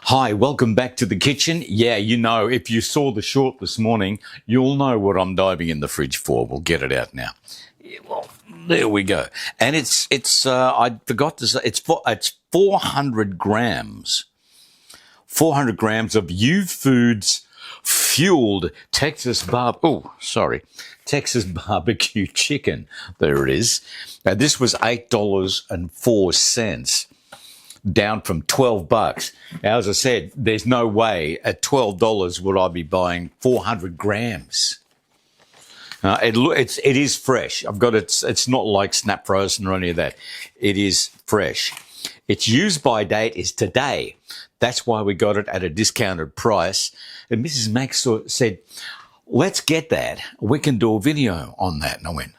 Hi, welcome back to the kitchen. Yeah, you know, if you saw the short this morning, you'll know what I'm diving in the fridge for. We'll get it out now. Yeah, well, there we go. And I forgot to say, it's 400 grams. 400 grams of U-Foods fueled Texas barbecue chicken. There it is. Now, this was $8.04. Down from $12. Now, as I said, there's no way at $12 would I be buying 400 grams. It is fresh. It's not like snap frozen or any of that. It is fresh. Its use by date is today. That's why we got it at a discounted price. And Mrs. Max said, let's get that. We can do a video on that. And I went,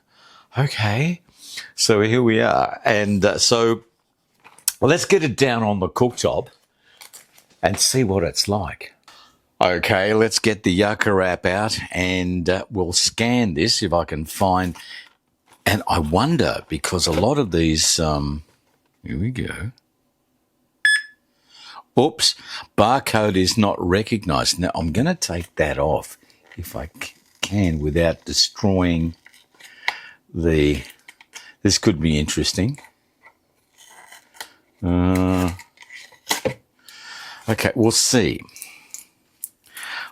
okay. So here we are. And well, let's get it down on the cooktop and see what it's like. Okay, let's get the Yucca app out and we'll scan this if I can find. And I wonder, because a lot of these, here we go. Oops, barcode is not recognized. Now, I'm going to take that off if I can without destroying this could be interesting. Okay, we'll see.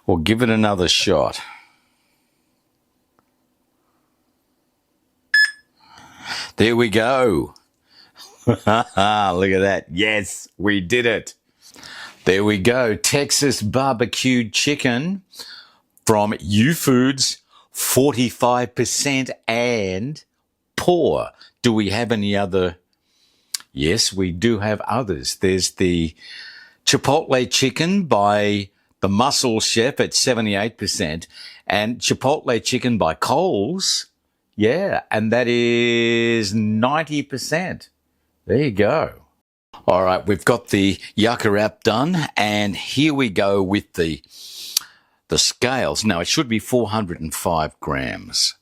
We'll give it another shot. There we go. Look at that. Yes, we did it. There we go. Texas barbecued chicken from U-Foods, 45% and poor. Do we have any other? Yes, we do have others. There's the Chipotle chicken by the Muscle Chef at 78% and Chipotle chicken by Coles. Yeah, and that is 90%. There you go. All right, we've got the Yucca app done, and here we go with the scales. Now, it should be 405 grams.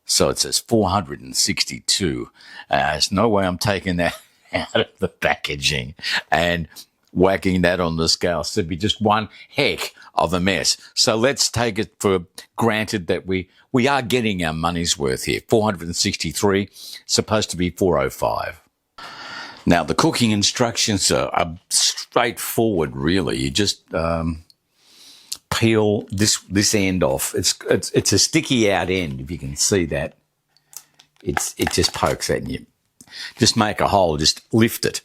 So it says 462. There's no way I'm taking that out of the packaging and whacking that on the scale. So it'd be just one heck of a mess. So let's take it for granted that we are getting our money's worth here. 463, supposed to be 405. Now, the cooking instructions are straightforward, really. You just peel this end off. It's a sticky out end, if you can see that. It just pokes at you. Just make a hole, just lift it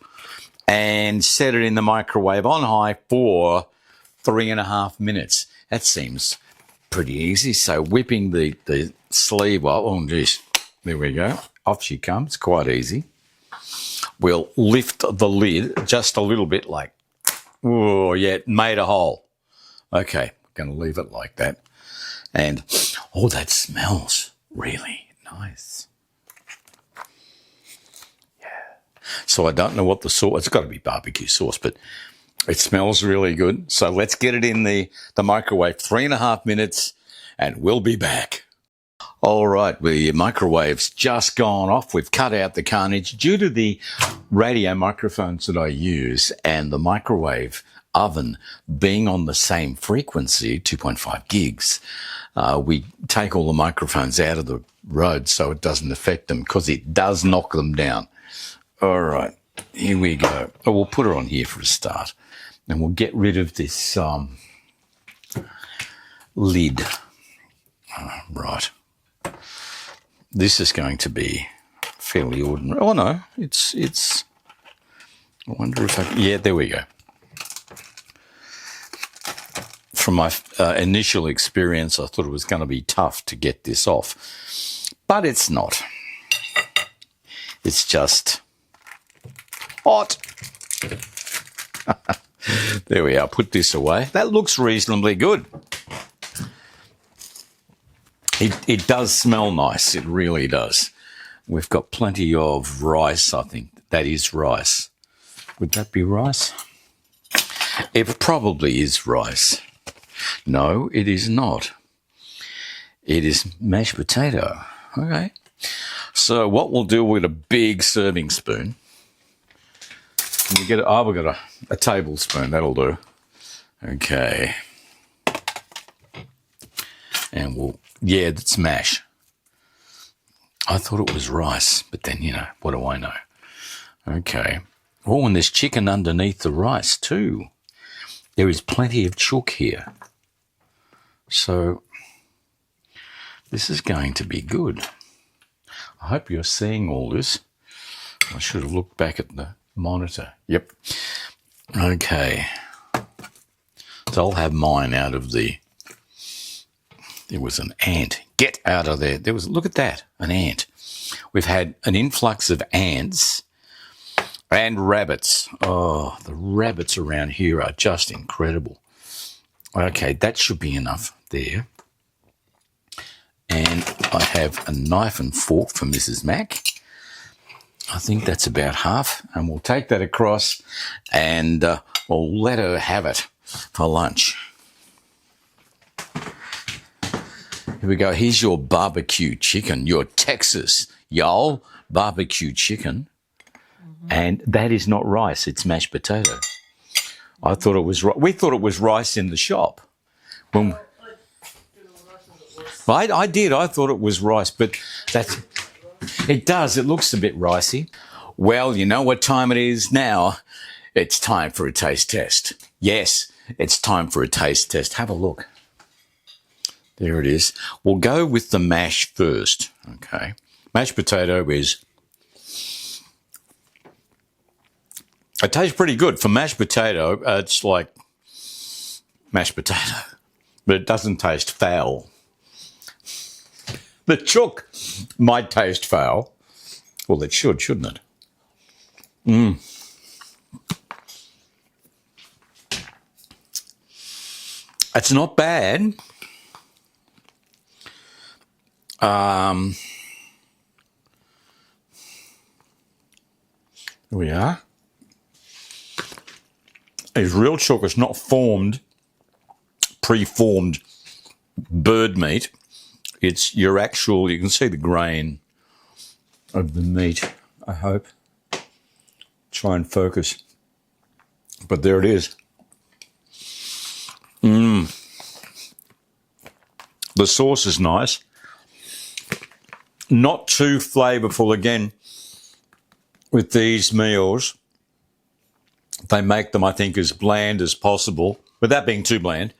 and set it in the microwave on high for 3.5 minutes. That seems pretty easy. So whipping the sleeve, oh geez, there we go. Off she comes, quite easy. We'll lift the lid just a little bit like, oh yeah, it made a hole. Okay, going to leave it like that. And, oh, that smells really nice. So I don't know what the sauce, it's got to be barbecue sauce, but it smells really good. So let's get it in the microwave, 3.5 minutes, and we'll be back. All right, the microwave's just gone off. We've cut out the carnage due to the radio microphones that I use and the microwave oven being on the same frequency, 2.5 gigs. We take all the microphones out of the road so it doesn't affect them because it does knock them down. All right, here we go. Oh, we'll put her on here for a start, and we'll get rid of this lid. Right. This is going to be fairly ordinary. Oh no, it's. I wonder if yeah, there we go. From my initial experience, I thought it was going to be tough to get this off, but it's not. It's just hot. There we are. Put this away. That looks reasonably good. It does smell nice. It really does. We've got plenty of rice, I think. That is rice. Would that be rice? It probably is rice. No, it is not. It is mashed potato. Okay. So what we'll do with a big serving spoon, We get oh, we've got a tablespoon. That'll do. Okay. And we'll, yeah, that's mash. I thought it was rice, but then, you know, what do I know? Okay. Oh, and there's chicken underneath the rice too. There is plenty of chook here. So this is going to be good. I hope you're seeing all this. I should have looked back at the monitor. Yep. Okay. So I'll have mine out of the... There was an ant. Get out of there. There was, look at that, an ant. We've had an influx of ants and rabbits. Oh, the rabbits around here are just incredible. Okay, that should be enough there. And I have a knife and fork for Mrs. Mac. I think that's about half. And we'll take that across and we'll let her have it for lunch. Here we go. Here's your barbecue chicken, your Texas, y'all, barbecue chicken. Mm-hmm. And that is not rice, it's mashed potato. I thought it was we thought it was rice in the shop. When I did. I thought it was rice, but that's it does. It looks a bit ricey. Well, you know what time it is now. It's time for a taste test. Yes, it's time for a taste test. Have a look. There it is. We'll go with the mash first. Okay. Mashed potato is... It tastes pretty good. For mashed potato, it's like mashed potato, but it doesn't taste foul. The chook might taste foul. Well, it should, shouldn't it? It's not bad. Here we are. It's real chook. It's not formed, pre-formed bird meat. It's your actual, you can see the grain of the meat, I hope. Try and focus. But there it is. The sauce is nice. Not too flavourful again with these meals. They make them, I think, as bland as possible, without being too bland,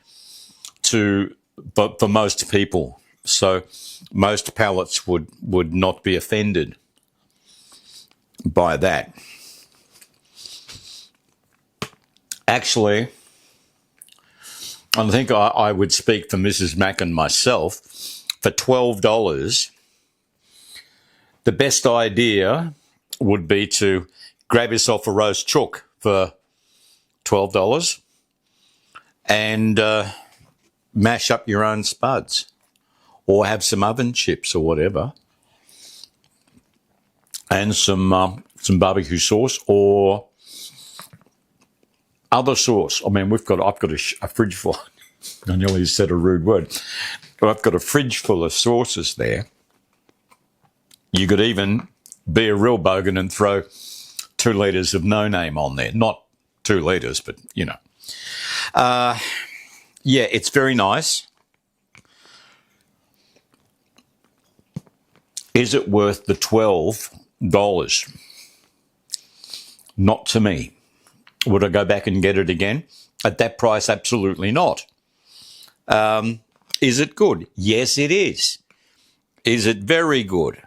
but for most people. So most palates would not be offended by that. Actually, I think I would speak for Mrs. Mac and myself. For $12, the best idea would be to grab yourself a roast chook for $12 and mash up your own spuds or have some oven chips or whatever and some barbecue sauce or other sauce. I mean, I've got a fridge full. I nearly said a rude word, but I've got a fridge full of sauces there. You could even be a real bogan and throw 2 litres of no name on there. Not 2 litres, but you know. Yeah, it's very nice. Is it worth the $12? Not to me. Would I go back and get it again? At that price, absolutely not. Is it good? Yes, it is. Is it very good?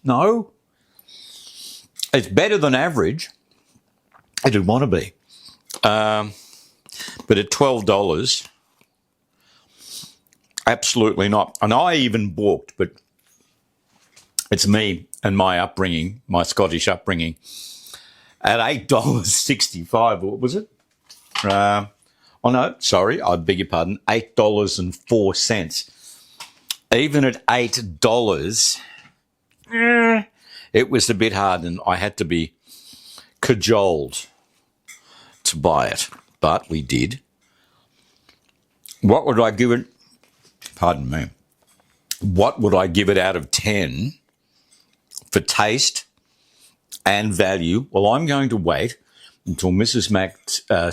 No. It's better than average. I didn't want to be. But at $12, absolutely not. And I even balked, but it's me and my upbringing, my Scottish upbringing. At $8.65, what was it? Oh, no, sorry, I beg your pardon, $8.04. Even at $8, it was a bit hard and I had to be cajoled to buy it, but we did. What would I give it? Pardon me. What would I give it out of 10 for taste and value. Well, I'm going to wait until Mrs. Mac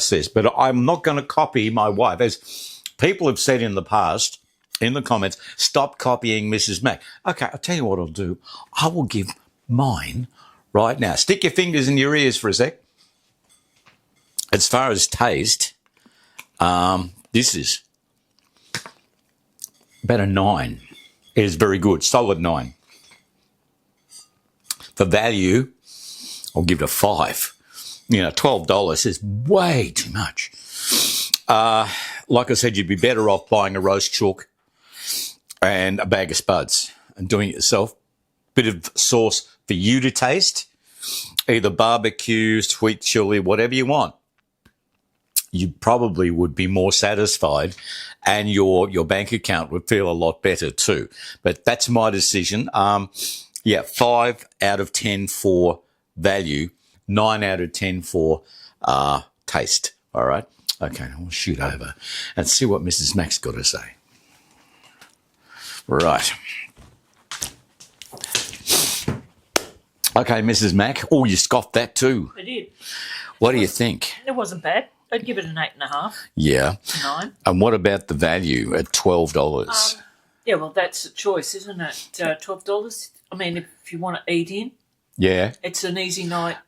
says, but I'm not going to copy my wife. As people have said in the past, in the comments, stop copying Mrs. Mac. Okay, I'll tell you what I'll do. I will give mine right now. Stick your fingers in your ears for a sec. As far as taste, this is about a 9. It is very good, solid 9. For value, I'll give it a 5. You know, $12 is way too much. Like I said, you'd be better off buying a roast chook and a bag of spuds and doing it yourself. Bit of sauce for you to taste, either barbecue, sweet chili, whatever you want. You probably would be more satisfied and your bank account would feel a lot better too. But that's my decision. 5 out of 10 for value, 9 out of 10 for taste. All right. Okay, now we'll shoot over and see what Mrs. Mac's got to say. Right. Okay, Mrs. Mac. Oh, you scoffed that too. I did. What do you think? It wasn't bad. I'd give it an 8.5. Yeah. 9. And what about the value at $12? Yeah, well, that's a choice, isn't it? $12. I mean, if you want to eat in, Yeah. it's an easy night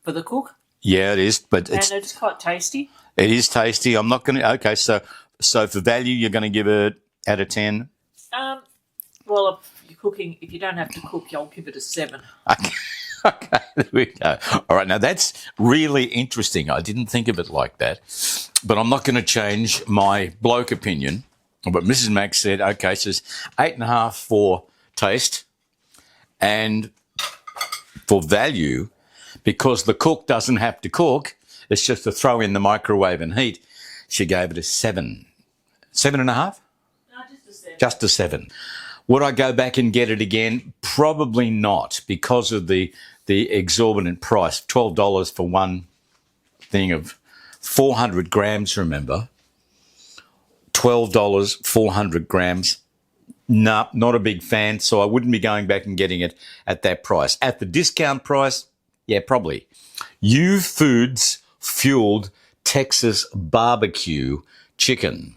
for the cook. Yeah, it is. But And it's quite tasty. it is tasty. I'm not going to. Okay, so for value, you're going to give it out of 10. Well, if you're cooking, if you don't have to cook, I'll give it a 7. Okay, there we go. All right, now that's really interesting. I didn't think of it like that, but I'm not going to change my bloke opinion. But Mrs. Mac said, okay, says 8.5 for taste and for value, because the cook doesn't have to cook. It's just to throw in the microwave and heat. She gave it a 7. 7.5? No, just a 7. Just a 7. Would I go back and get it again? Probably not, because of the exorbitant price. $12 for one thing of 400 grams, remember. $12, 400 grams. No, not a big fan, so I wouldn't be going back and getting it at that price. At the discount price, yeah, probably. U Foods fueled Texas barbecue chicken.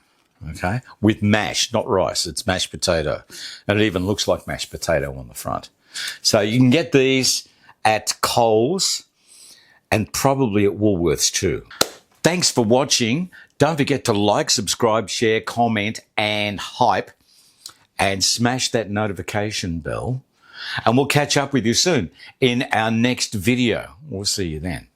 Okay, with mash, not rice. It's mashed potato. And it even looks like mashed potato on the front. So you can get these at Coles and probably at Woolworths too. Thanks for watching. Don't forget to like, subscribe, share, comment, and hype. And smash that notification bell. And we'll catch up with you soon in our next video. We'll see you then.